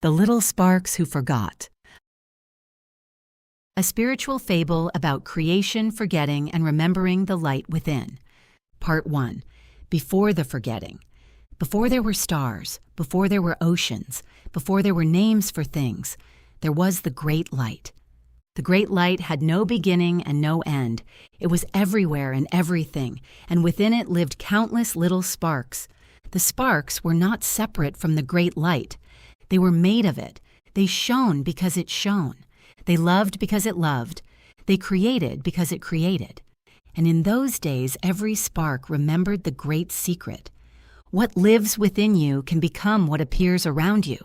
The Little Sparks Who Forgot. A spiritual fable about creation, forgetting, and remembering the light within. Part 1. Before the forgetting. Before there were stars, before there were oceans, before there were names for things, there was the great light. The great light had no beginning and no end. It was everywhere and everything, and within it lived countless little sparks. The sparks were not separate from the great light. They were made of it. They shone because it shone. They loved because it loved. They created because it created. And in those days, every spark remembered the great secret. What lives within you can become what appears around you.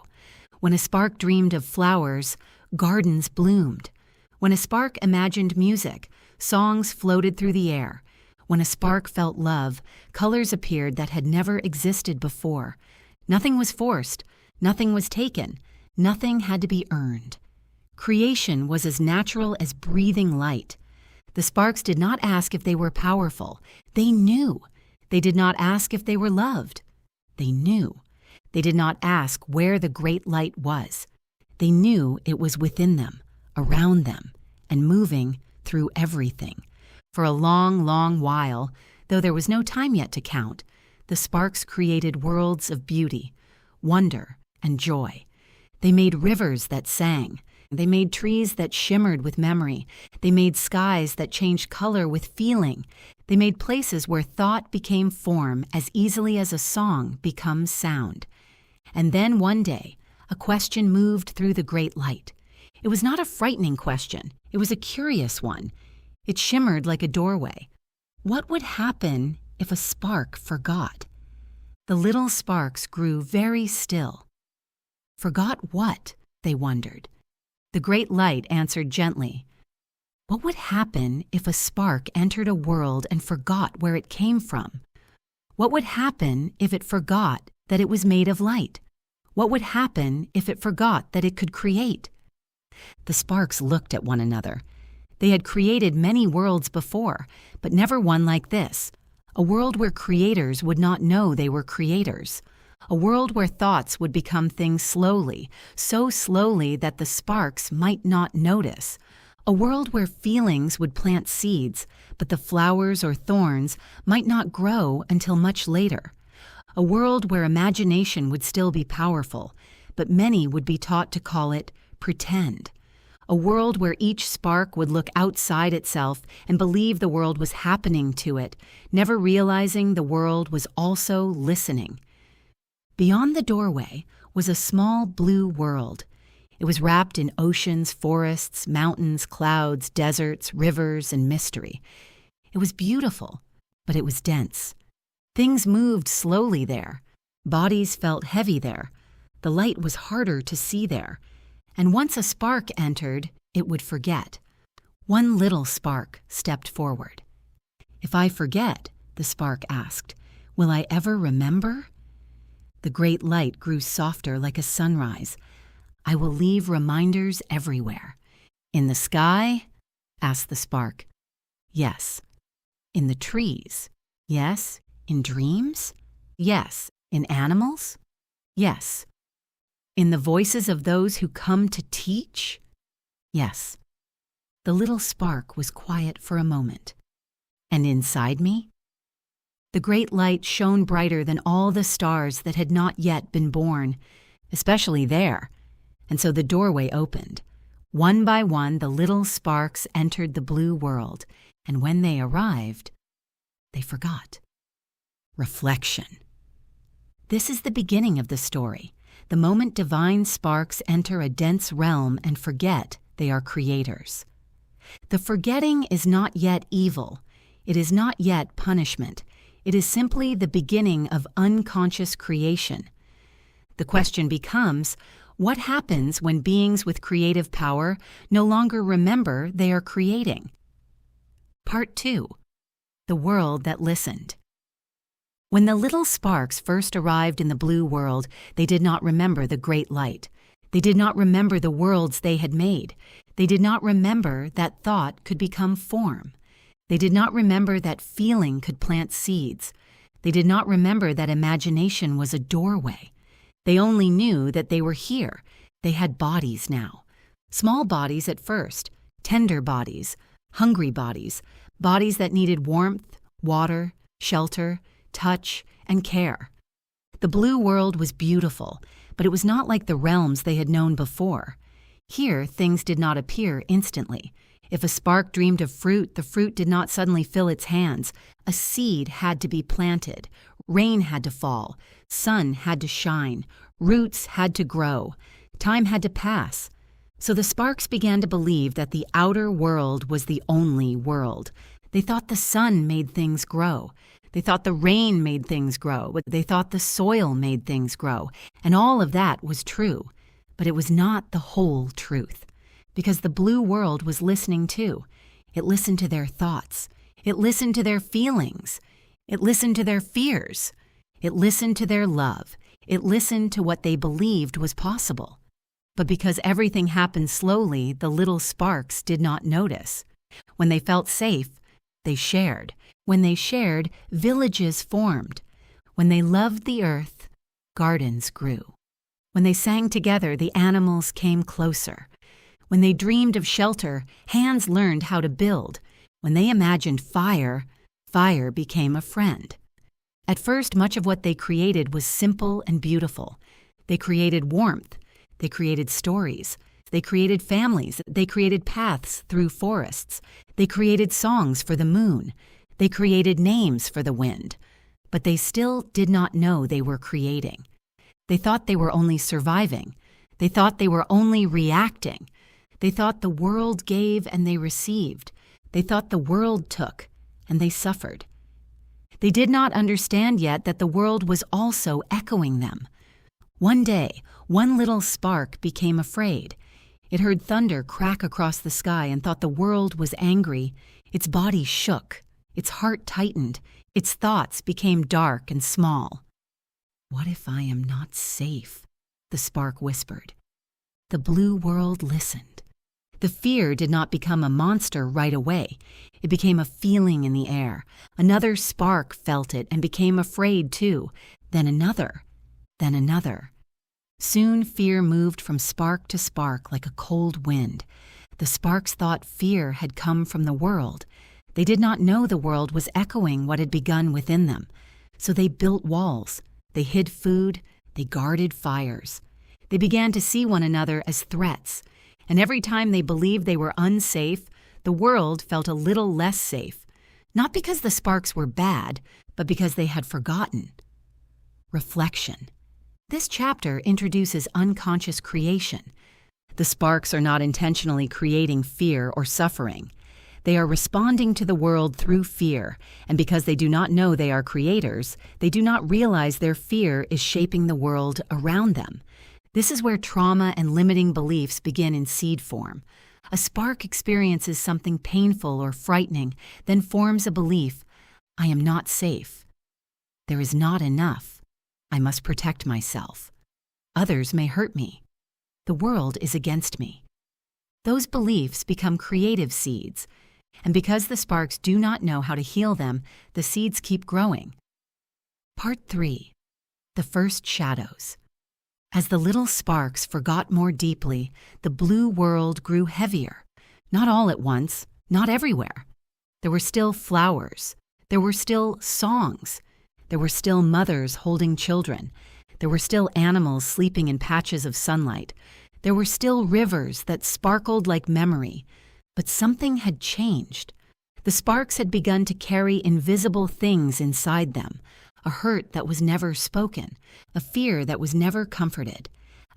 When a spark dreamed of flowers, gardens bloomed. When a spark imagined music, songs floated through the air. When a spark felt love, colors appeared that had never existed before. Nothing was forced. Nothing was taken. Nothing had to be earned. Creation was as natural as breathing light. The sparks did not ask if they were powerful. They knew. They did not ask if they were loved. They knew. They did not ask where the great light was. They knew it was within them, around them, and moving through everything. For a long, long while, though there was no time yet to count, the sparks created worlds of beauty, wonder, and joy. They made rivers that sang. They made trees that shimmered with memory. They made skies that changed color with feeling. They made places where thought became form as easily as a song becomes sound. And then one day, a question moved through the great light. It was not a frightening question. It was a curious one. It shimmered like a doorway. What would happen if a spark forgot? The little sparks grew very still. Forgot what? They wondered. The great light answered gently. What would happen if a spark entered a world and forgot where it came from? What would happen if it forgot that it was made of light? What would happen if it forgot that it could create? The sparks looked at one another. They had created many worlds before, but never one like this. A world where creators would not know they were creators. A world where thoughts would become things slowly, so slowly that the sparks might not notice. A world where feelings would plant seeds, but the flowers or thorns might not grow until much later. A world where imagination would still be powerful, but many would be taught to call it pretend. A world where each spark would look outside itself and believe the world was happening to it, never realizing the world was also listening. Beyond the doorway was a small blue world. It was wrapped in oceans, forests, mountains, clouds, deserts, rivers, and mystery. It was beautiful, but it was dense. Things moved slowly there. Bodies felt heavy there. The light was harder to see there. And once a spark entered, it would forget. One little spark stepped forward. If I forget, the spark asked, will I ever remember? The great light grew softer like a sunrise. I will leave reminders everywhere. In the sky? Asked the spark. Yes. In the trees? Yes. In dreams? Yes. In animals? Yes. In the voices of those who come to teach? Yes. The little spark was quiet for a moment. And inside me? The great light shone brighter than all the stars that had not yet been born, especially there, and so the doorway opened. One by one, the little sparks entered the blue world, and when they arrived, they forgot. Reflection. This is the beginning of the story, the moment divine sparks enter a dense realm and forget they are creators. The forgetting is not yet evil. It is not yet punishment. It is simply the beginning of unconscious creation. The question becomes, what happens when beings with creative power no longer remember they are creating? Part 2. The world that listened. When the little sparks first arrived in the blue world, they did not remember the great light. They did not remember the worlds they had made. They did not remember that thought could become form. They did not remember that feeling could plant seeds. They did not remember that imagination was a doorway. They only knew that they were here. They had bodies now. Small bodies at first, tender bodies, hungry bodies, bodies that needed warmth, water, shelter, touch, and care. The blue world was beautiful, but it was not like the realms they had known before. Here, things did not appear instantly. If a spark dreamed of fruit, the fruit did not suddenly fill its hands. A seed had to be planted. Rain had to fall. Sun had to shine. Roots had to grow. Time had to pass. So the sparks began to believe that the outer world was the only world. They thought the sun made things grow. They thought the rain made things grow. They thought the soil made things grow. And all of that was true. But it was not the whole truth. Because the blue world was listening too. It listened to their thoughts. It listened to their feelings. It listened to their fears. It listened to their love. It listened to what they believed was possible. But because everything happened slowly, the little sparks did not notice. When they felt safe, they shared. When they shared, villages formed. When they loved the earth, gardens grew. When they sang together, the animals came closer. When they dreamed of shelter, hands learned how to build. When they imagined fire, fire became a friend. At first, much of what they created was simple and beautiful. They created warmth. They created stories. They created families. They created paths through forests. They created songs for the moon. They created names for the wind. But they still did not know they were creating. They thought they were only surviving. They thought they were only reacting. They thought the world gave and they received. They thought the world took and they suffered. They did not understand yet that the world was also echoing them. One day, one little spark became afraid. It heard thunder crack across the sky and thought the world was angry. Its body shook. Its heart tightened. Its thoughts became dark and small. "What if I am not safe?" the spark whispered. The blue world listened. The fear did not become a monster right away. It became a feeling in the air. Another spark felt it and became afraid too. Then another. Then another. Soon fear moved from spark to spark like a cold wind. The sparks thought fear had come from the world. They did not know the world was echoing what had begun within them. So they built walls. They hid food. They guarded fires. They began to see one another as threats. And every time they believed they were unsafe, the world felt a little less safe. Not because the sparks were bad, but because they had forgotten. Reflection. This chapter introduces unconscious creation. The sparks are not intentionally creating fear or suffering. They are responding to the world through fear, and because they do not know they are creators, they do not realize their fear is shaping the world around them. This is where trauma and limiting beliefs begin in seed form. A spark experiences something painful or frightening, then forms a belief, "I am not safe. There is not enough. I must protect myself. Others may hurt me. The world is against me." Those beliefs become creative seeds, and because the sparks do not know how to heal them, the seeds keep growing. Part 3. The First Shadows. As the little sparks forgot more deeply, the blue world grew heavier. Not all at once, not everywhere. There were still flowers. There were still songs. There were still mothers holding children. There were still animals sleeping in patches of sunlight. There were still rivers that sparkled like memory. But something had changed. The sparks had begun to carry invisible things inside them. A hurt that was never spoken, a fear that was never comforted,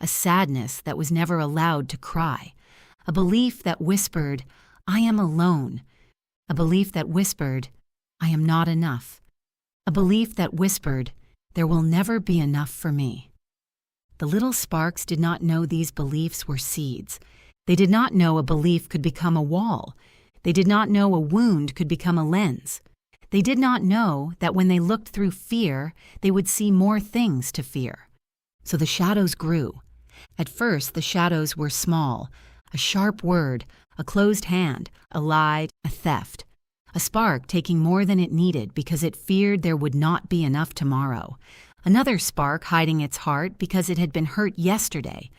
a sadness that was never allowed to cry, a belief that whispered, "I am alone," a belief that whispered, "I am not enough," a belief that whispered, "There will never be enough for me." The little sparks did not know these beliefs were seeds. They did not know a belief could become a wall. They did not know a wound could become a lens. They did not know that when they looked through fear, they would see more things to fear. So the shadows grew. At first, the shadows were small, a sharp word, a closed hand, a lie, a theft. A spark taking more than it needed because it feared there would not be enough tomorrow. Another spark hiding its heart because it had been hurt yesterday.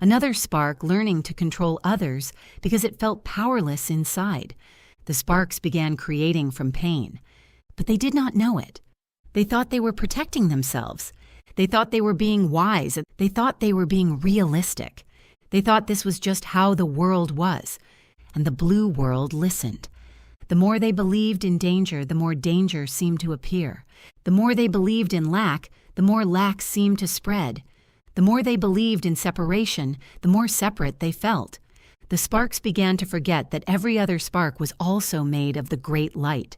Another spark learning to control others because it felt powerless inside. The sparks began creating from pain. But they did not know it. They thought they were protecting themselves. They thought they were being wise. They thought they were being realistic. They thought this was just how the world was. And the blue world listened. The more they believed in danger, the more danger seemed to appear. The more they believed in lack, the more lack seemed to spread. The more they believed in separation, the more separate they felt. The sparks began to forget that every other spark was also made of the great light.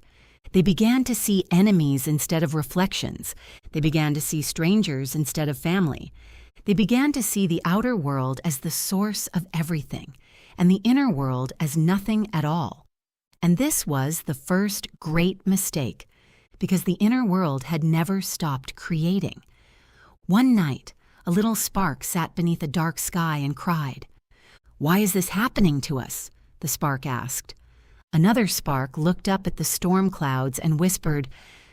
They began to see enemies instead of reflections. They began to see strangers instead of family. They began to see the outer world as the source of everything, and the inner world as nothing at all. And this was the first great mistake, because the inner world had never stopped creating. One night, a little spark sat beneath a dark sky and cried. "Why is this happening to us?" the spark asked. Another spark looked up at the storm clouds and whispered,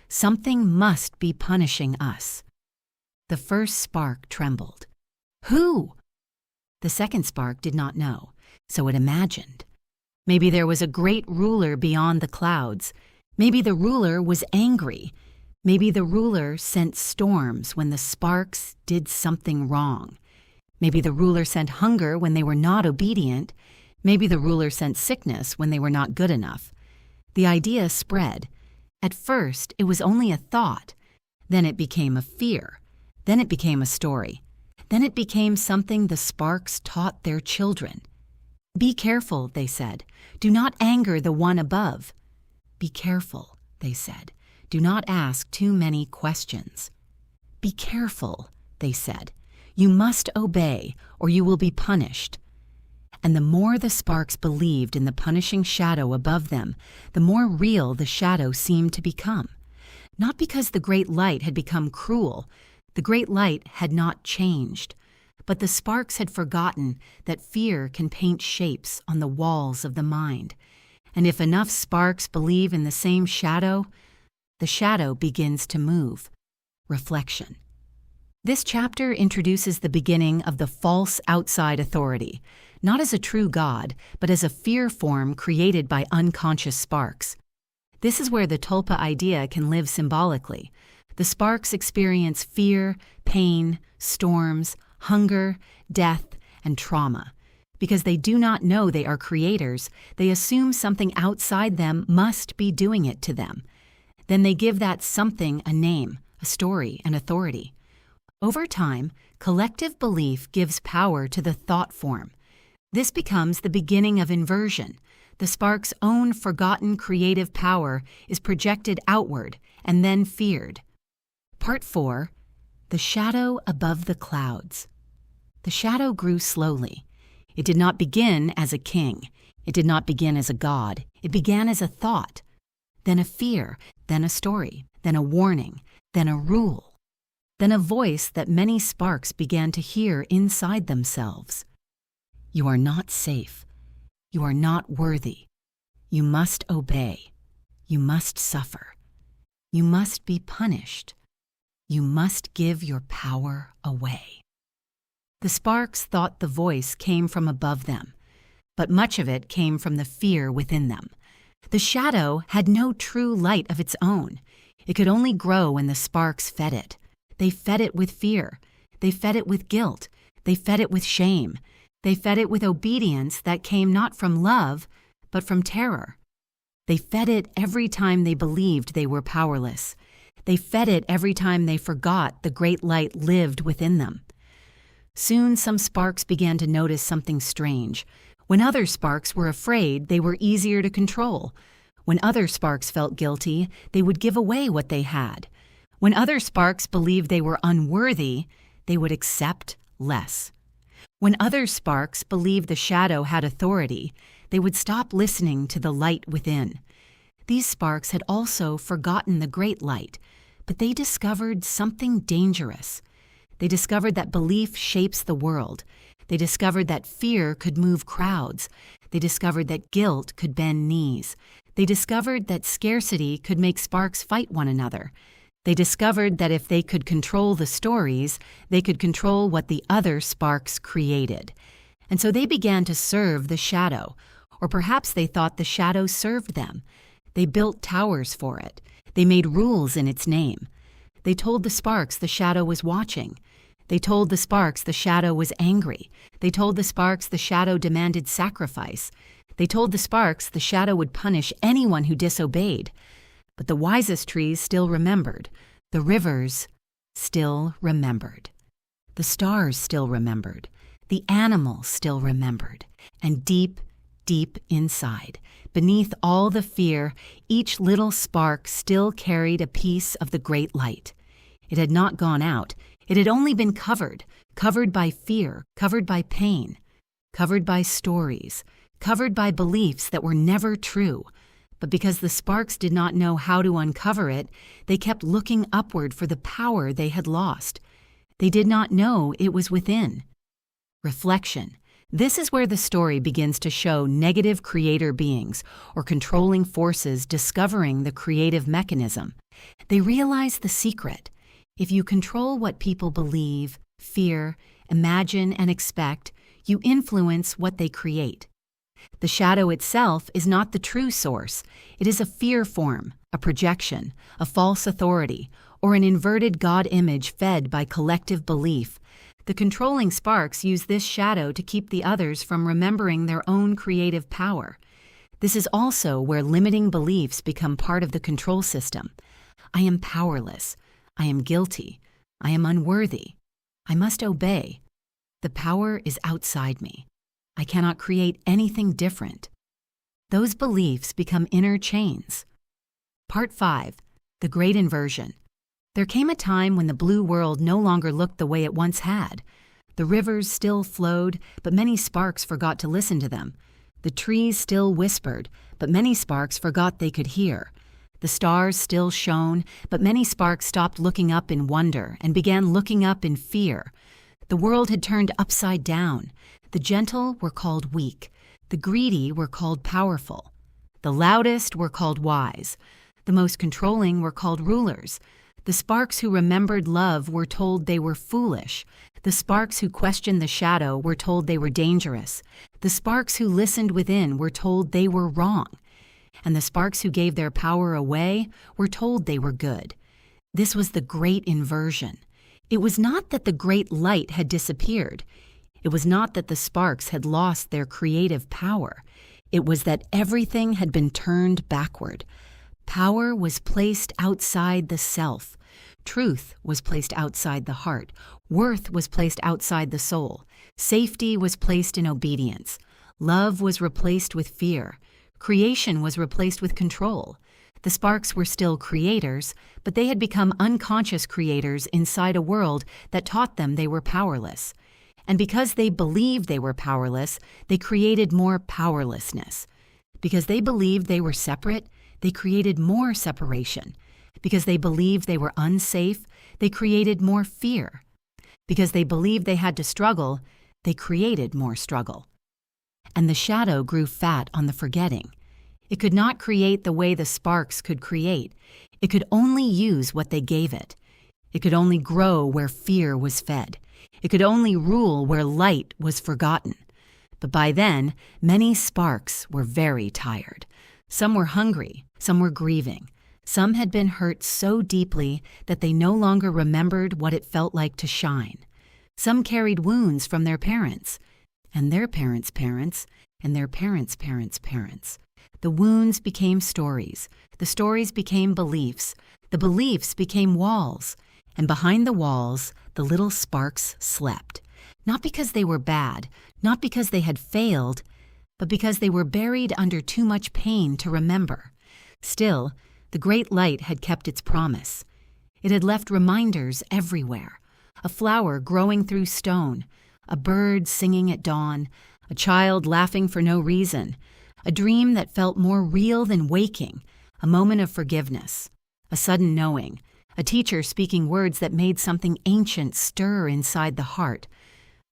"Something must be punishing us." The first spark trembled. Who? The second spark did not know, so it imagined. Maybe there was a great ruler beyond the clouds. Maybe the ruler was angry. Maybe the ruler sent storms when the sparks did something wrong. Maybe the ruler sent hunger when they were not obedient. Maybe the ruler sent sickness when they were not good enough. The idea spread. At first, it was only a thought. Then it became a fear. Then it became a story. Then it became something the sparks taught their children. "Be careful," they said. "Do not anger the one above." "Be careful," they said. "Do not ask too many questions." "Be careful," they said. "You must obey, or you will be punished." And the more the sparks believed in the punishing shadow above them, the more real the shadow seemed to become. Not because the great light had become cruel. The great light had not changed. But the sparks had forgotten that fear can paint shapes on the walls of the mind. And if enough sparks believe in the same shadow, the shadow begins to move. Reflection. This chapter introduces the beginning of the false outside authority, not as a true God, but as a fear form created by unconscious sparks. This is where the tulpa idea can live symbolically. The sparks experience fear, pain, storms, hunger, death, and trauma. Because they do not know they are creators, they assume something outside them must be doing it to them. Then they give that something a name, a story, an authority. Over time, collective belief gives power to the thought form. This becomes the beginning of inversion. The spark's own forgotten creative power is projected outward and then feared. Part 4. The Shadow Above the Clouds. The shadow grew slowly. It did not begin as a king. It did not begin as a god. It began as a thought, then a fear, then a story, then a warning, then a rule, then a voice that many sparks began to hear inside themselves. You are not safe. You are not worthy. You must obey. You must suffer. You must be punished. You must give your power away. The sparks thought the voice came from above them, but much of it came from the fear within them. The shadow had no true light of its own. It could only grow when the sparks fed it. They fed it with fear. They fed it with guilt. They fed it with shame. They fed it with obedience that came not from love, but from terror. They fed it every time they believed they were powerless. They fed it every time they forgot the great light lived within them. Soon some sparks began to notice something strange. When other sparks were afraid, they were easier to control. When other sparks felt guilty, they would give away what they had. When other sparks believed they were unworthy, they would accept less. When other sparks believed the shadow had authority, they would stop listening to the light within. These sparks had also forgotten the great light, but they discovered something dangerous. They discovered that belief shapes the world. They discovered that fear could move crowds. They discovered that guilt could bend knees. They discovered that scarcity could make sparks fight one another. They discovered that if they could control the stories, they could control what the other sparks created. And so they began to serve the shadow, or perhaps they thought the shadow served them. They built towers for it. They made rules in its name. They told the sparks the shadow was watching. They told the sparks the shadow was angry. They told the sparks the shadow demanded sacrifice. They told the sparks the shadow would punish anyone who disobeyed. But the wisest trees still remembered. The rivers still remembered. The stars still remembered. The animals still remembered. And deep, deep inside, beneath all the fear, each little spark still carried a piece of the great light. It had not gone out. It had only been covered by fear, covered by pain, covered by stories, covered by beliefs that were never true. But because the sparks did not know how to uncover it, they kept looking upward for the power they had lost. They did not know it was within. Reflection. This is where the story begins to show negative creator beings or controlling forces discovering the creative mechanism. They realize the secret. If you control what people believe, fear, imagine, and expect, you influence what they create. The shadow itself is not the true source. It is a fear form, a projection, a false authority, or an inverted God image fed by collective belief. The controlling sparks use this shadow to keep the others from remembering their own creative power. This is also where limiting beliefs become part of the control system. I am powerless. I am guilty. I am unworthy. I must obey. The power is outside me. I cannot create anything different. Those beliefs become inner chains. Part 5. The Great Inversion. There came a time when the blue world no longer looked the way it once had. The rivers still flowed, but many sparks forgot to listen to them. The trees still whispered, but many sparks forgot they could hear. The stars still shone, but many sparks stopped looking up in wonder and began looking up in fear. The world had turned upside down. The gentle were called weak. The greedy were called powerful. The loudest were called wise. The most controlling were called rulers. The sparks who remembered love were told they were foolish. The sparks who questioned the shadow were told they were dangerous. The sparks who listened within were told they were wrong. And the sparks who gave their power away were told they were good. This was the great inversion. It was not that the great light had disappeared. It was not that the sparks had lost their creative power. It was that everything had been turned backward. Power was placed outside the self. Truth was placed outside the heart. Worth was placed outside the soul. Safety was placed in obedience. Love was replaced with fear. Creation was replaced with control. The sparks were still creators, but they had become unconscious creators inside a world that taught them they were powerless. And because they believed they were powerless, they created more powerlessness. Because they believed they were separate, they created more separation. Because they believed they were unsafe, they created more fear. Because they believed they had to struggle, they created more struggle. And the shadow grew fat on the forgetting. It could not create the way the sparks could create. It could only use what they gave it. It could only grow where fear was fed. It could only rule where light was forgotten. But by then, many sparks were very tired. Some were hungry, some were grieving. Some had been hurt so deeply that they no longer remembered what it felt like to shine. Some carried wounds from their parents, and their parents' parents, and their parents' parents' parents. The wounds became stories. The stories became beliefs. The beliefs became walls. And behind the walls, the little sparks slept. Not because they were bad, not because they had failed, but because they were buried under too much pain to remember. Still, the great light had kept its promise. It had left reminders everywhere. A flower growing through stone, a bird singing at dawn, a child laughing for no reason, a dream that felt more real than waking, a moment of forgiveness, a sudden knowing, a teacher speaking words that made something ancient stir inside the heart.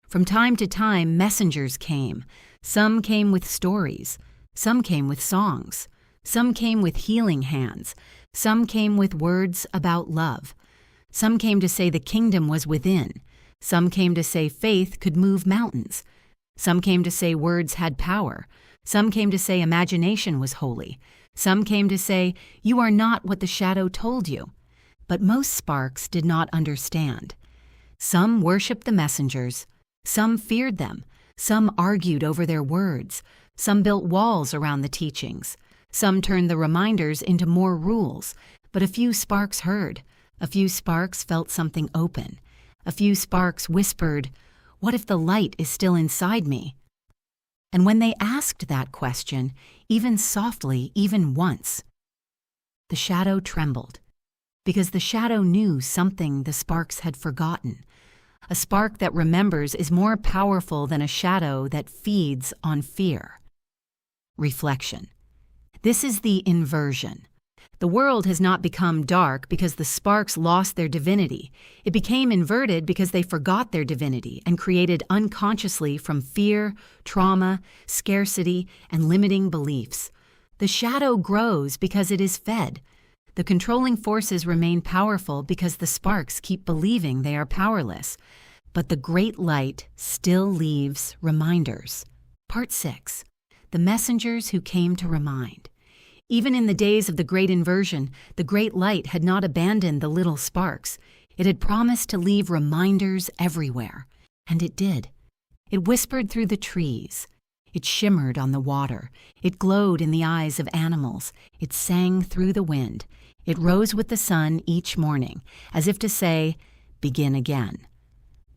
From time to time, messengers came. Some came with stories. Some came with songs. Some came with healing hands. Some came with words about love. Some came to say the kingdom was within. Some came to say faith could move mountains. Some came to say words had power. Some came to say imagination was holy. Some came to say, you are not what the shadow told you. But most sparks did not understand. Some worshipped the messengers. Some feared them. Some argued over their words. Some built walls around the teachings. Some turned the reminders into more rules. But a few sparks heard. A few sparks felt something open. A few sparks whispered, what if the light is still inside me? And when they asked that question, even softly, even once, the shadow trembled, because the shadow knew something the sparks had forgotten. A spark that remembers is more powerful than a shadow that feeds on fear. Reflection. This is the inversion. The world has not become dark because the sparks lost their divinity. It became inverted because they forgot their divinity and created unconsciously from fear, trauma, scarcity, and limiting beliefs. The shadow grows because it is fed. The controlling forces remain powerful because the sparks keep believing they are powerless. But the great light still leaves reminders. Part 6. The messengers who came to remind. Even in the days of the great inversion, the great light had not abandoned the little sparks. It had promised to leave reminders everywhere. And it did. It whispered through the trees. It shimmered on the water. It glowed in the eyes of animals. It sang through the wind. It rose with the sun each morning, as if to say, begin again.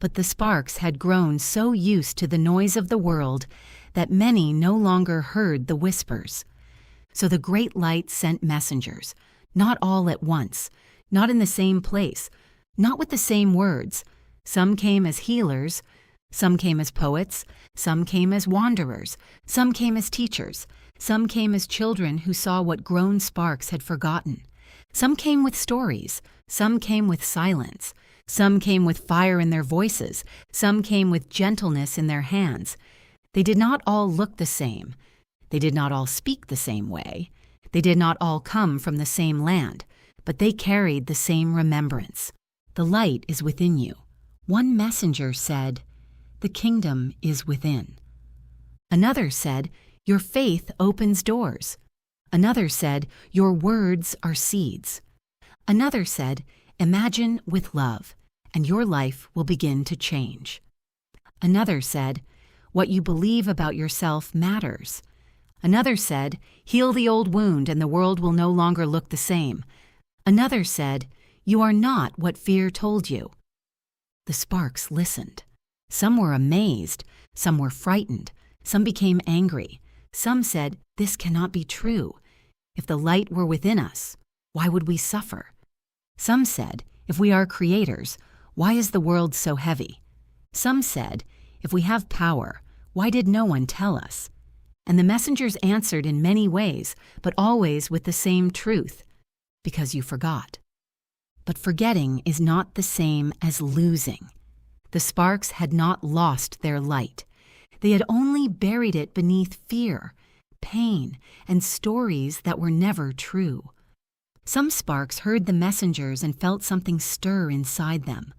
But the sparks had grown so used to the noise of the world that many no longer heard the whispers. So the great light sent messengers, not all at once, not in the same place, not with the same words. Some came as healers, some came as poets, some came as wanderers, some came as teachers, some came as children who saw what grown sparks had forgotten. Some came with stories, some came with silence, some came with fire in their voices, some came with gentleness in their hands. They did not all look the same. They did not all speak the same way. They did not all come from the same land, but they carried the same remembrance. The light is within you. One messenger said, the kingdom is within. Another said, your faith opens doors. Another said, your words are seeds. Another said, imagine with love, and your life will begin to change. Another said, what you believe about yourself matters. Another said, heal the old wound and the world will no longer look the same. Another said, you are not what fear told you. The sparks listened. Some were amazed, some were frightened, some became angry. Some said, this cannot be true. If the light were within us, why would we suffer? Some said, if we are creators, why is the world so heavy? Some said, if we have power, why did no one tell us? And the messengers answered in many ways, but always with the same truth, because you forgot. But forgetting is not the same as losing. The sparks had not lost their light. They had only buried it beneath fear, pain, and stories that were never true. Some sparks heard the messengers and felt something stir inside them,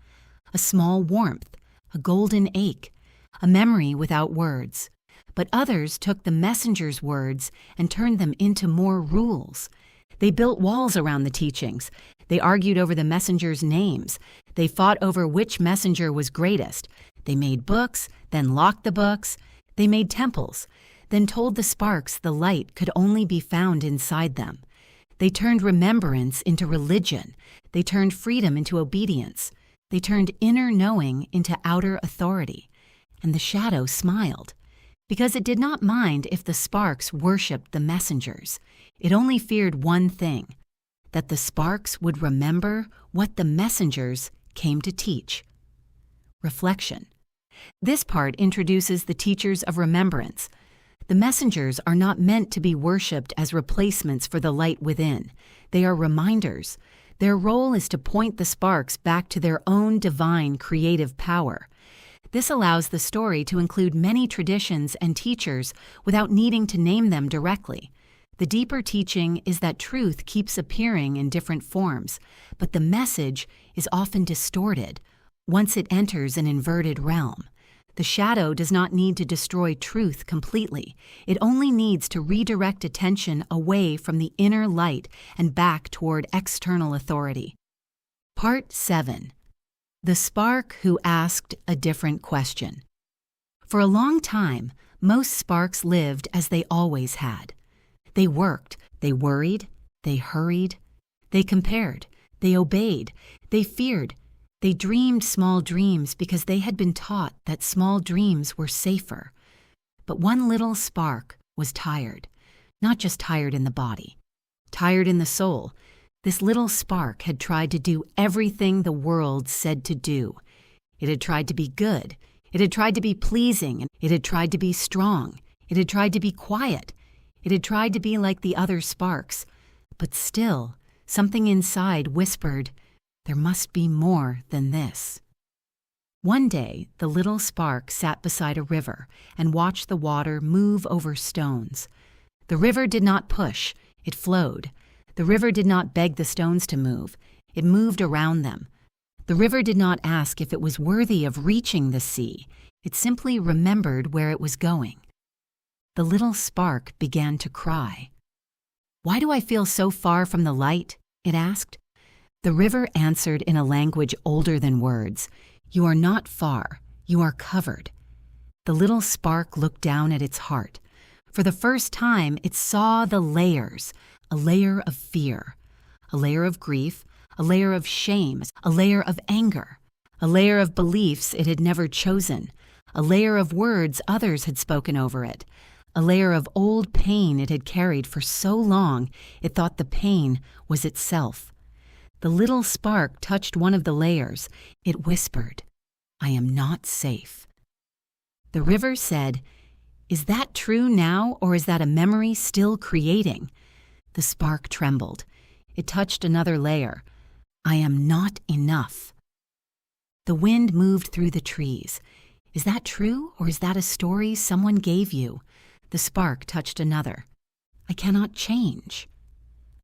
a small warmth, a golden ache, a memory without words. But others took the messenger's words and turned them into more rules. They built walls around the teachings. They argued over the messenger's names. They fought over which messenger was greatest. They made books, then locked the books. They made temples, then told the sparks the light could only be found inside them. They turned remembrance into religion. They turned freedom into obedience. They turned inner knowing into outer authority. And the shadow smiled, because it did not mind if the sparks worshipped the messengers. It only feared one thing, that the sparks would remember what the messengers came to teach. Reflection. This part introduces the teachers of remembrance. The messengers are not meant to be worshipped as replacements for the light within. They are reminders. Their role is to point the sparks back to their own divine creative power. This allows the story to include many traditions and teachers without needing to name them directly. The deeper teaching is that truth keeps appearing in different forms, but the message is often distorted once it enters an inverted realm. The shadow does not need to destroy truth completely. It only needs to redirect attention away from the inner light and back toward external authority. Part 7. The Spark Who Asked a Different Question. For a long time, most sparks lived as they always had. They worked, they worried, they hurried, they compared, they obeyed, they feared, they dreamed small dreams because they had been taught that small dreams were safer. But one little spark was tired, not just tired in the body, tired in the soul. This little spark had tried to do everything the world said to do. It had tried to be good. It had tried to be pleasing. It had tried to be strong. It had tried to be quiet. It had tried to be like the other sparks. But still, something inside whispered, there must be more than this. One day, the little spark sat beside a river and watched the water move over stones. The river did not push, it flowed. The river did not beg the stones to move, it moved around them. The river did not ask if it was worthy of reaching the sea, it simply remembered where it was going. The little spark began to cry. "Why do I feel so far from the light?" it asked. The river answered in a language older than words. "You are not far, you are covered." The little spark looked down at its heart. For the first time, it saw the layers, a layer of fear, a layer of grief, a layer of shame, a layer of anger, a layer of beliefs it had never chosen, a layer of words others had spoken over it, a layer of old pain it had carried for so long it thought the pain was itself. The little spark touched one of the layers. It whispered, "I am not safe." The river said, "Is that true now, or is that a memory still creating?" The spark trembled. It touched another layer. "I am not enough." The wind moved through the trees. "Is that true, or is that a story someone gave you?" The spark touched another. "I cannot change."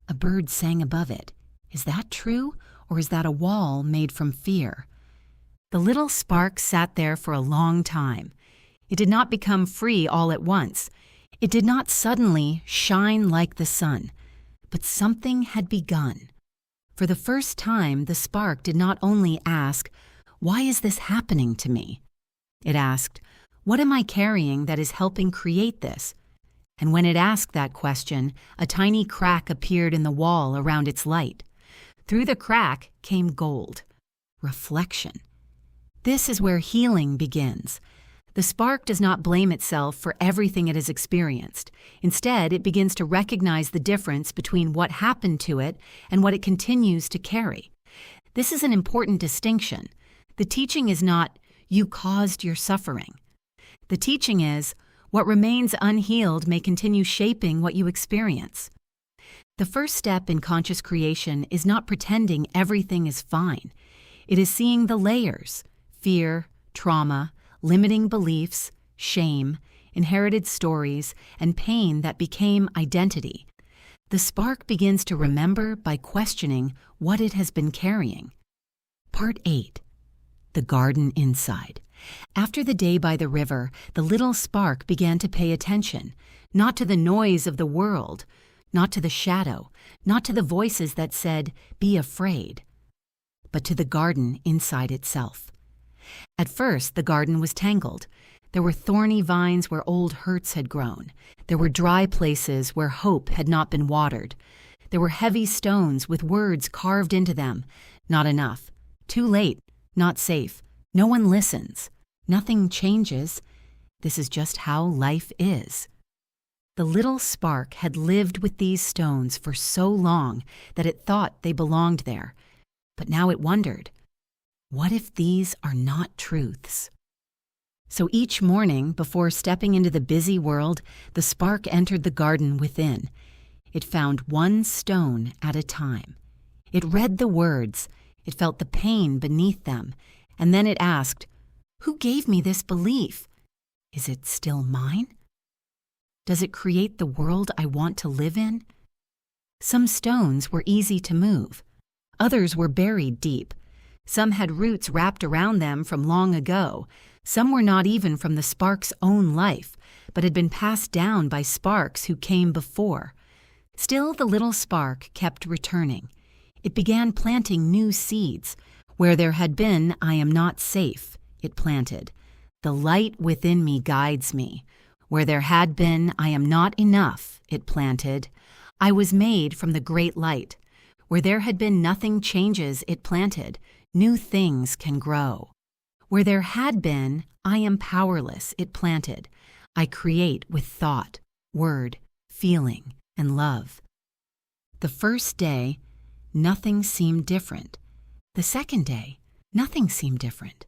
A bird sang above it. "Is that true, or is that a wall made from fear?" The little spark sat there for a long time. It did not become free all at once. It did not suddenly shine like the sun. But something had begun. For the first time, the spark did not only ask, "Why is this happening to me?" It asked, "What am I carrying that is helping create this?" And when it asked that question, a tiny crack appeared in the wall around its light. Through the crack came gold, reflection. This is where healing begins. The spark does not blame itself for everything it has experienced. Instead, it begins to recognize the difference between what happened to it and what it continues to carry. This is an important distinction. The teaching is not, "You caused your suffering." The teaching is, what remains unhealed may continue shaping what you experience. The first step in conscious creation is not pretending everything is fine. It is seeing the layers, fear, trauma, limiting beliefs, shame, inherited stories, and pain that became identity. The spark begins to remember by questioning what it has been carrying. Part 8. The Garden Inside. After the day by the river, the little spark began to pay attention, not to the noise of the world, not to the shadow, not to the voices that said, "Be afraid," but to the garden inside itself. At first, the garden was tangled. There were thorny vines where old hurts had grown. There were dry places where hope had not been watered. There were heavy stones with words carved into them. Not enough. Too late. Not safe. No one listens. Nothing changes. This is just how life is. The little spark had lived with these stones for so long that it thought they belonged there. But now it wondered, what if these are not truths? So each morning, before stepping into the busy world, the spark entered the garden within. It found one stone at a time. It read the words, it felt the pain beneath them, and then it asked, "Who gave me this belief? Is it still mine?" Does it create the world I want to live in? Some stones were easy to move. Others were buried deep. Some had roots wrapped around them from long ago. Some were not even from the spark's own life, but had been passed down by sparks who came before. Still, the little spark kept returning. It began planting new seeds. Where there had been, "I am not safe," it planted. "The light within me guides me." Where there had been, "I am not enough," it planted. "I was made from the great light." Where there had been nothing changes, it planted. New things can grow. Where there had been, "I am powerless," it planted. I create with thought, word, feeling, and love. The first day, nothing seemed different. The second day, nothing seemed different.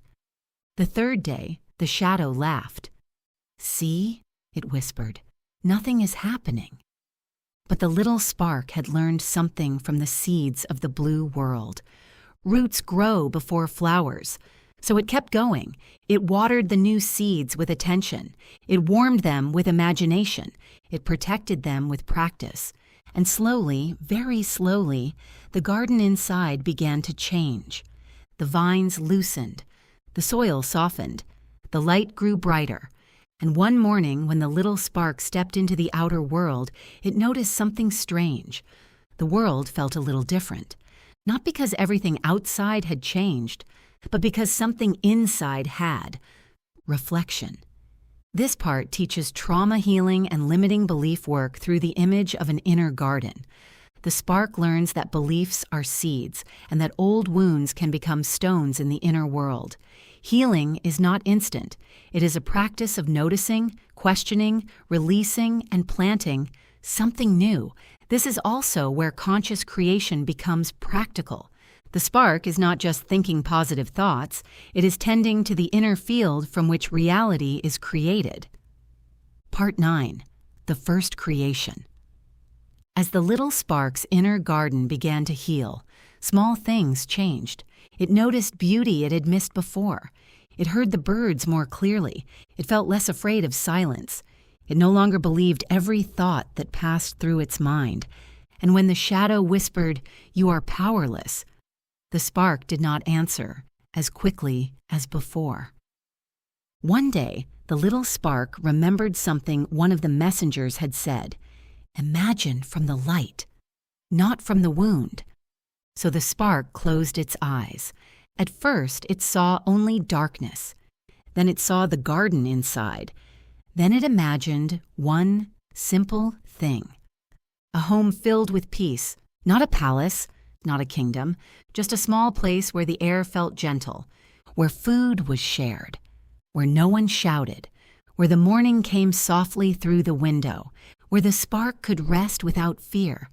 The third day, the shadow laughed. "See," it whispered, "nothing is happening." But the little spark had learned something from the seeds of the blue world. Roots grow before flowers. So it kept going. It watered the new seeds with attention. It warmed them with imagination. It protected them with practice. And slowly, very slowly, the garden inside began to change. The vines loosened. The soil softened. The light grew brighter. And one morning, when the little spark stepped into the outer world, it noticed something strange. The world felt a little different. Not because everything outside had changed, but because something inside had. Reflection. This part teaches trauma healing and limiting belief work through the image of an inner garden. The spark learns that beliefs are seeds and that old wounds can become stones in the inner world. Healing is not instant. It is a practice of noticing, questioning, releasing, and planting something new. This is also where conscious creation becomes practical. The spark is not just thinking positive thoughts, it is tending to the inner field from which reality is created. Part 9. The First Creation. As the little spark's inner garden began to heal, small things changed. It noticed beauty it had missed before. It heard the birds more clearly. It felt less afraid of silence. It no longer believed every thought that passed through its mind. And when the shadow whispered, "You are powerless," the spark did not answer as quickly as before. One day, the little spark remembered something one of the messengers had said. "Imagine from the light, not from the wound." So the spark closed its eyes. At first, it saw only darkness. Then it saw the garden inside. Then it imagined one simple thing. A home filled with peace, not a palace, not a kingdom, just a small place where the air felt gentle, where food was shared, where no one shouted, where the morning came softly through the window, where the spark could rest without fear.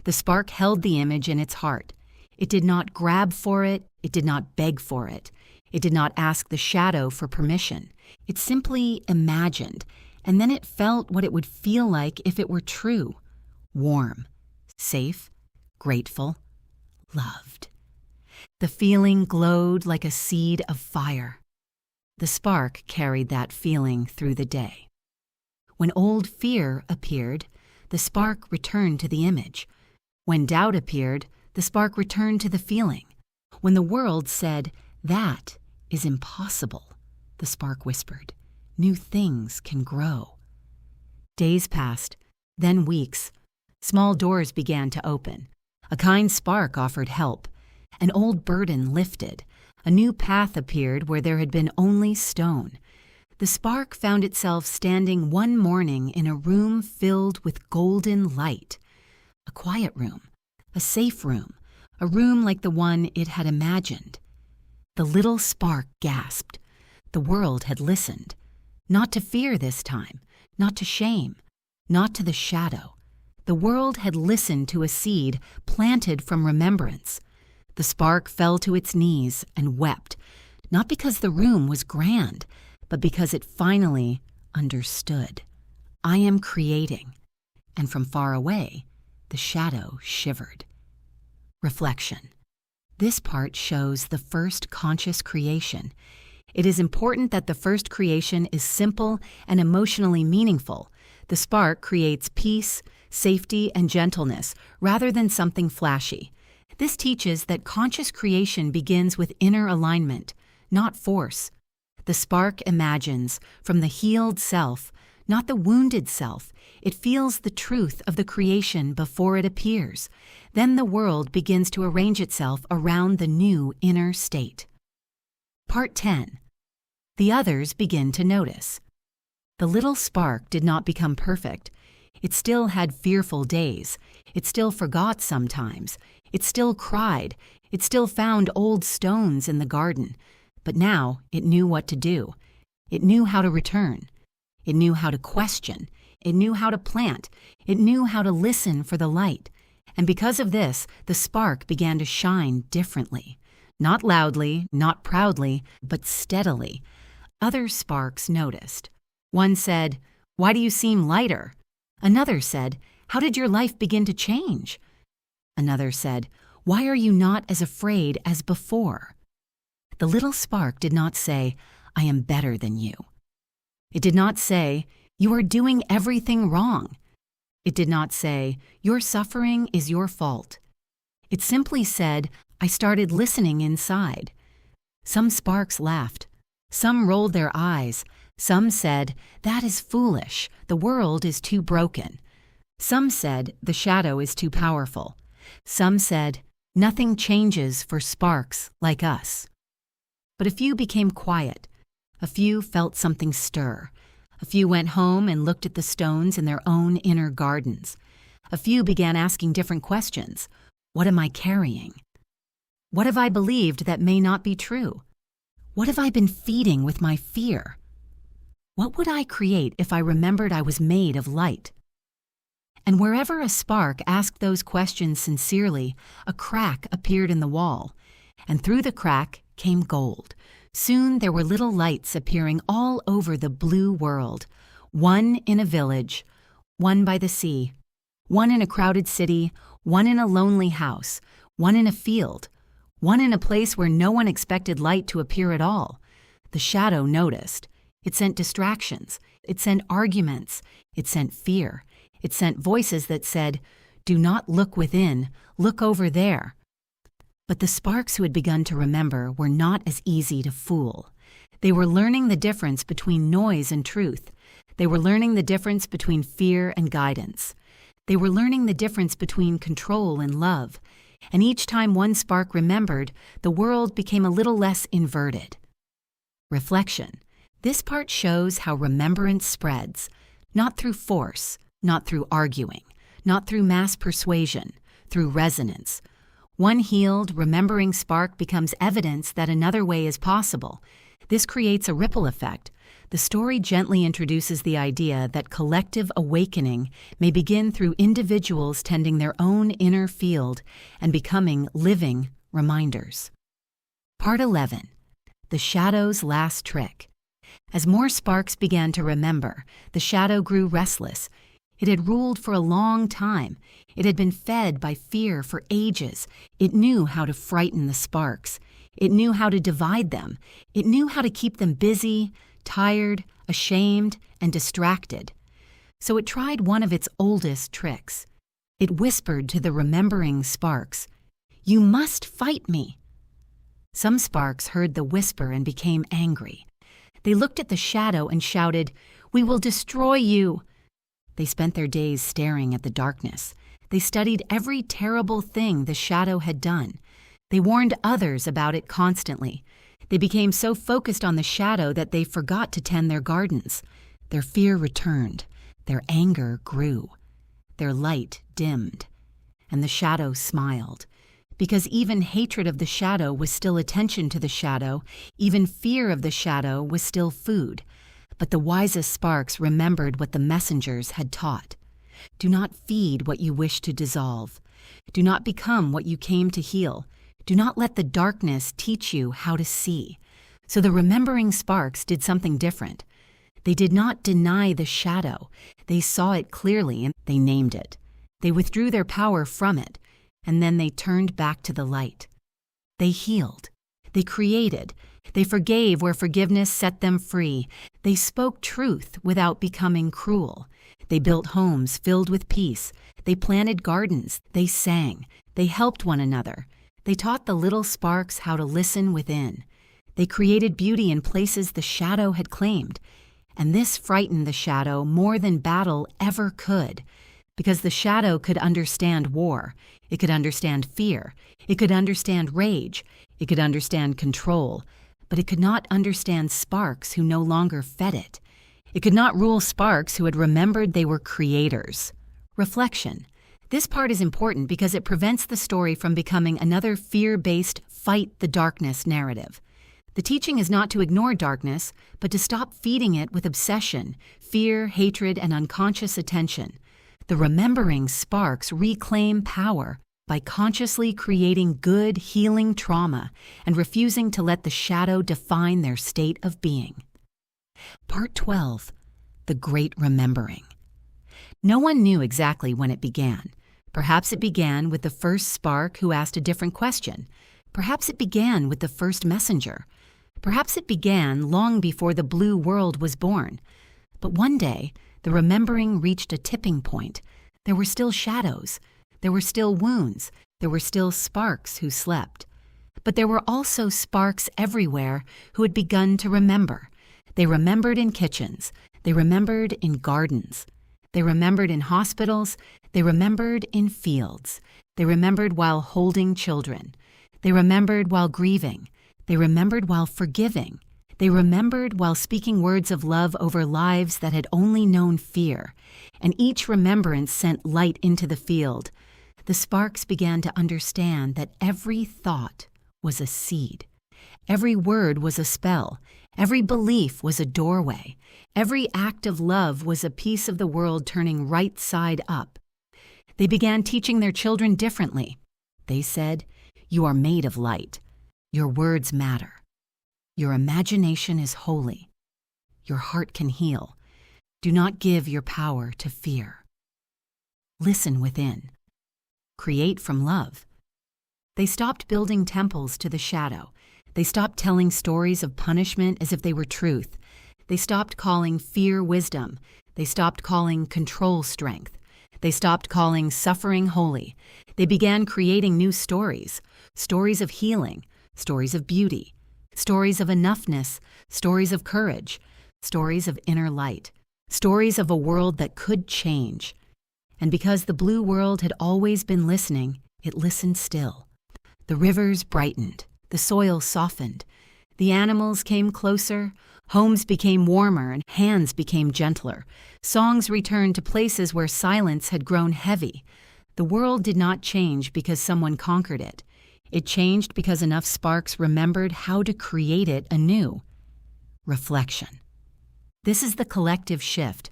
The spark held the image in its heart. It did not grab for it. It did not beg for it. It did not ask the shadow for permission. It simply imagined, and then it felt what it would feel like if it were true. Warm, safe, grateful, loved. The feeling glowed like a seed of fire. The spark carried that feeling through the day. When old fear appeared, the spark returned to the image. When doubt appeared, the spark returned to the feeling. When the world said, "That is impossible," the spark whispered, "New things can grow." Days passed, then weeks. Small doors began to open. A kind spark offered help. An old burden lifted. A new path appeared where there had been only stone. The spark found itself standing one morning in a room filled with golden light. A quiet room, a safe room, a room like the one it had imagined. The little spark gasped. The world had listened. Not to fear this time, not to shame, not to the shadow. The world had listened to a seed planted from remembrance. The spark fell to its knees and wept, not because the room was grand, but because it finally understood. I am creating. And from far away, the shadow shivered. Reflection. This part shows the first conscious creation. It is important that the first creation is simple and emotionally meaningful. The spark creates peace, safety, and gentleness rather than something flashy. This teaches that conscious creation begins with inner alignment, not force. The spark imagines from the healed self, not the wounded self. It feels the truth of the creation before it appears. Then the world begins to arrange itself around the new inner state. Part 10. The others begin to notice. The little spark did not become perfect. It still had fearful days. It still forgot sometimes. It still cried. It still found old stones in the garden. But now it knew what to do. It knew how to return. It knew how to question. It knew how to plant. It knew how to listen for the light. And because of this, the spark began to shine differently. Not loudly, not proudly, but steadily. Other sparks noticed. One said, "Why do you seem lighter?" Another said, "How did your life begin to change?" Another said, "Why are you not as afraid as before?" The little spark did not say, "I am better than you." It did not say, "You are doing everything wrong." It did not say, "Your suffering is your fault." It simply said, "I started listening inside." Some sparks laughed. Some rolled their eyes. Some said, "That is foolish. The world is too broken." Some said, "The shadow is too powerful." Some said, "Nothing changes for sparks like us." But a few became quiet. A few felt something stir. A few went home and looked at the stones in their own inner gardens. A few began asking different questions. What am I carrying? What have I believed that may not be true? What have I been feeding with my fear? What would I create if I remembered I was made of light? And wherever a spark asked those questions sincerely, a crack appeared in the wall, and through the crack came gold. Soon there were little lights appearing all over the blue world, one in a village, one by the sea, one in a crowded city, one in a lonely house, one in a field, one in a place where no one expected light to appear at all. The shadow noticed. It sent distractions. It sent arguments. It sent fear. It sent voices that said, "Do not look within, look over there." But the sparks who had begun to remember were not as easy to fool. They were learning the difference between noise and truth. They were learning the difference between fear and guidance. They were learning the difference between control and love. And each time one spark remembered, the world became a little less inverted. Reflection. This part shows how remembrance spreads, not through force, not through arguing, not through mass persuasion, through resonance. One healed, remembering spark becomes evidence that another way is possible. This creates a ripple effect. The story gently introduces the idea that collective awakening may begin through individuals tending their own inner field and becoming living reminders. Part 11. The Shadow's Last Trick. As more sparks began to remember, the shadow grew restless. It had ruled for a long time. It had been fed by fear for ages. It knew how to frighten the sparks. It knew how to divide them. It knew how to keep them busy, tired, ashamed, and distracted. So it tried one of its oldest tricks. It whispered to the remembering sparks, "You must fight me." Some sparks heard the whisper and became angry. They looked at the shadow and shouted, "We will destroy you." They spent their days staring at the darkness. They studied every terrible thing the shadow had done. They warned others about it constantly. They became so focused on the shadow that they forgot to tend their gardens. Their fear returned. Their anger grew. Their light dimmed. And the shadow smiled. Because even hatred of the shadow was still attention to the shadow, even fear of the shadow was still food. But the wisest sparks remembered what the messengers had taught. Do not feed what you wish to dissolve. Do not become what you came to heal. Do not let the darkness teach you how to see. So the remembering sparks did something different. They did not deny the shadow. They saw it clearly and they named it. They withdrew their power from it, and then they turned back to the light. They healed. They created. They forgave where forgiveness set them free. They spoke truth without becoming cruel. They built homes filled with peace. They planted gardens. They sang. They helped one another. They taught the little sparks how to listen within. They created beauty in places the shadow had claimed. And this frightened the shadow more than battle ever could, because the shadow could understand war. It could understand fear. It could understand rage. It could understand control. But it could not understand sparks who no longer fed it. It could not rule sparks who had remembered they were creators. Reflection. This part is important because it prevents the story from becoming another fear-based fight the darkness narrative. The teaching is not to ignore darkness, but to stop feeding it with obsession, fear, hatred, and unconscious attention. The remembering sparks reclaim power by consciously creating good, healing trauma and refusing to let the shadow define their state of being. Part 12. The Great Remembering. No one knew exactly when it began. Perhaps it began with the first spark who asked a different question. Perhaps it began with the first messenger. Perhaps it began long before the blue world was born. But one day, the remembering reached a tipping point. There were still shadows. There were still wounds. There were still sparks who slept. But there were also sparks everywhere who had begun to remember. They remembered in kitchens. They remembered in gardens. They remembered in hospitals. They remembered in fields. They remembered while holding children. They remembered while grieving. They remembered while forgiving. They remembered while speaking words of love over lives that had only known fear. And each remembrance sent light into the field. The sparks began to understand that every thought was a seed. Every word was a spell. Every belief was a doorway. Every act of love was a piece of the world turning right side up. They began teaching their children differently. They said, "You are made of light. Your words matter. Your imagination is holy. Your heart can heal. Do not give your power to fear. Listen within. Create from love." They stopped building temples to the shadow. They stopped telling stories of punishment as if they were truth. They stopped calling fear wisdom. They stopped calling control strength. They stopped calling suffering holy. They began creating new stories, stories of healing, stories of beauty, stories of enoughness, stories of courage, stories of inner light, stories of a world that could change. And because the blue world had always been listening, it listened still. The rivers brightened, the soil softened, the animals came closer, homes became warmer, and hands became gentler. Songs returned to places where silence had grown heavy. The world did not change because someone conquered it. It changed because enough sparks remembered how to create it anew. Reflection. This is the collective shift.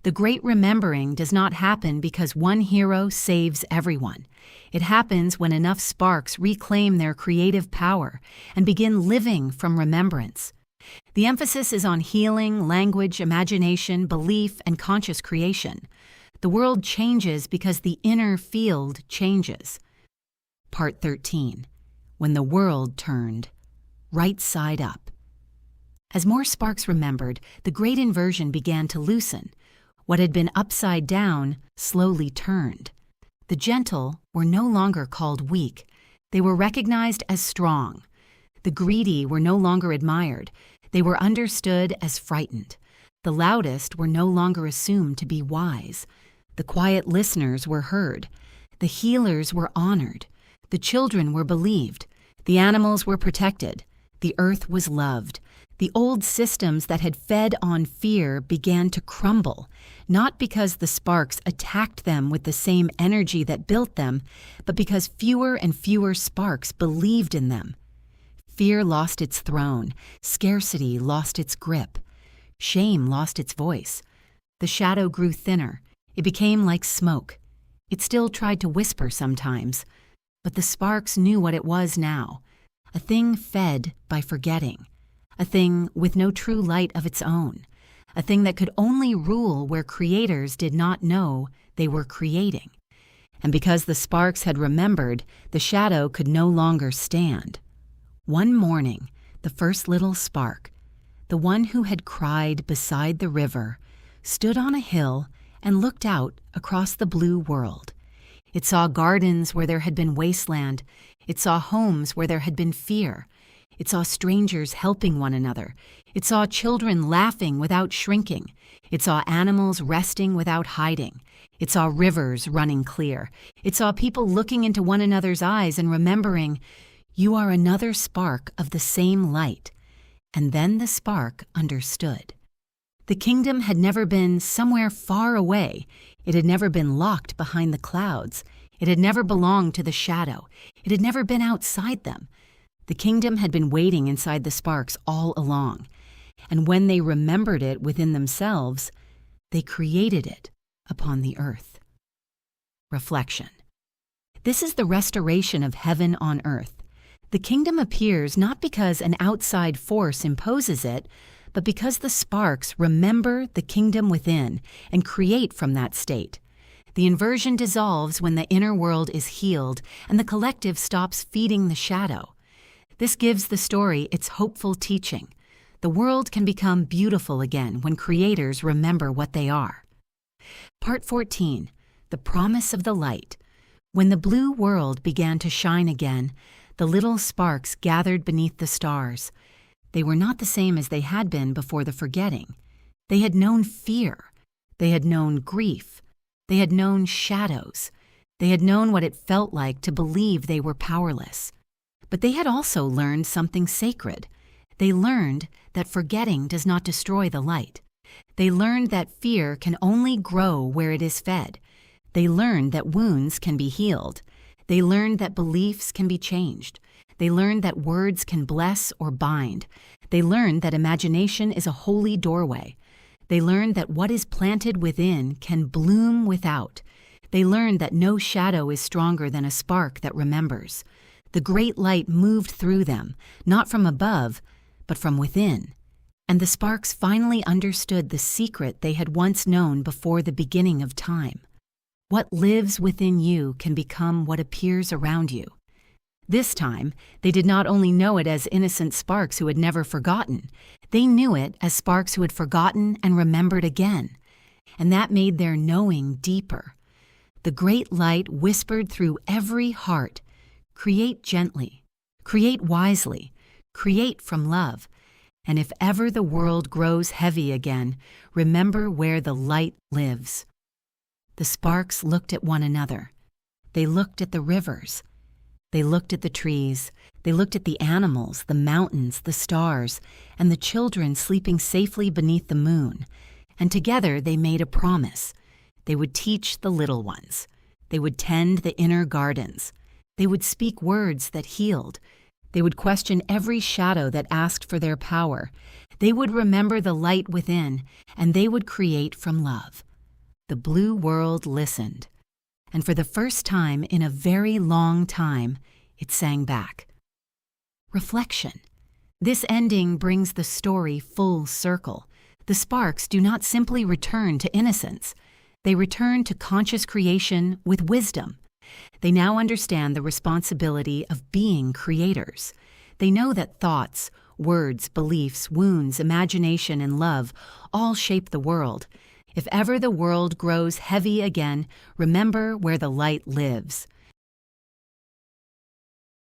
The great remembering does not happen because one hero saves everyone. It happens when enough sparks reclaim their creative power and begin living from remembrance. The emphasis is on healing, language, imagination, belief, and conscious creation. The world changes because the inner field changes. Part 13. When the world turned right side up. As more sparks remembered, the great inversion began to loosen. What had been upside down slowly turned. The gentle were no longer called weak. They were recognized as strong. The greedy were no longer admired. They were understood as frightened. The loudest were no longer assumed to be wise. The quiet listeners were heard. The healers were honored. The children were believed. The animals were protected. The earth was loved. The old systems that had fed on fear began to crumble, not because the sparks attacked them with the same energy that built them, but because fewer and fewer sparks believed in them. Fear lost its throne. Scarcity lost its grip. Shame lost its voice. The shadow grew thinner. It became like smoke. It still tried to whisper sometimes, but the sparks knew what it was now, a thing fed by forgetting. A thing with no true light of its own, a thing that could only rule where creators did not know they were creating. And because the sparks had remembered, the shadow could no longer stand. One morning, the first little spark, the one who had cried beside the river, stood on a hill and looked out across the blue world. It saw gardens where there had been wasteland. It saw homes where there had been fear. It saw strangers helping one another. It saw children laughing without shrinking. It saw animals resting without hiding. It saw rivers running clear. It saw people looking into one another's eyes and remembering, "You are another spark of the same light." And then the spark understood. The kingdom had never been somewhere far away. It had never been locked behind the clouds. It had never belonged to the shadow. It had never been outside them. The kingdom had been waiting inside the sparks all along. And when they remembered it within themselves, they created it upon the earth. Reflection. This is the restoration of heaven on earth. The kingdom appears not because an outside force imposes it, but because the sparks remember the kingdom within and create from that state. The inversion dissolves when the inner world is healed and the collective stops feeding the shadow. This gives the story its hopeful teaching. The world can become beautiful again when creators remember what they are. Part 14. The Promise of the Light. When the blue world began to shine again, the little sparks gathered beneath the stars. They were not the same as they had been before the forgetting. They had known fear. They had known grief. They had known shadows. They had known what it felt like to believe they were powerless. But they had also learned something sacred. They learned that forgetting does not destroy the light. They learned that fear can only grow where it is fed. They learned that wounds can be healed. They learned that beliefs can be changed. They learned that words can bless or bind. They learned that imagination is a holy doorway. They learned that what is planted within can bloom without. They learned that no shadow is stronger than a spark that remembers. The great light moved through them, not from above, but from within. And the sparks finally understood the secret they had once known before the beginning of time. What lives within you can become what appears around you. This time, they did not only know it as innocent sparks who had never forgotten, they knew it as sparks who had forgotten and remembered again. And that made their knowing deeper. The great light whispered through every heart, "Create gently, create wisely, create from love. And if ever the world grows heavy again, remember where the light lives." The sparks looked at one another. They looked at the rivers. They looked at the trees. They looked at the animals, the mountains, the stars, and the children sleeping safely beneath the moon. And together they made a promise. They would teach the little ones. They would tend the inner gardens. They would speak words that healed. They would question every shadow that asked for their power. They would remember the light within, and they would create from love. The blue world listened, and for the first time in a very long time, it sang back. Reflection. This ending brings the story full circle. The sparks do not simply return to innocence. They return to conscious creation with wisdom. They now understand the responsibility of being creators. They know that thoughts, words, beliefs, wounds, imagination, and love all shape the world. If ever the world grows heavy again, remember where the light lives.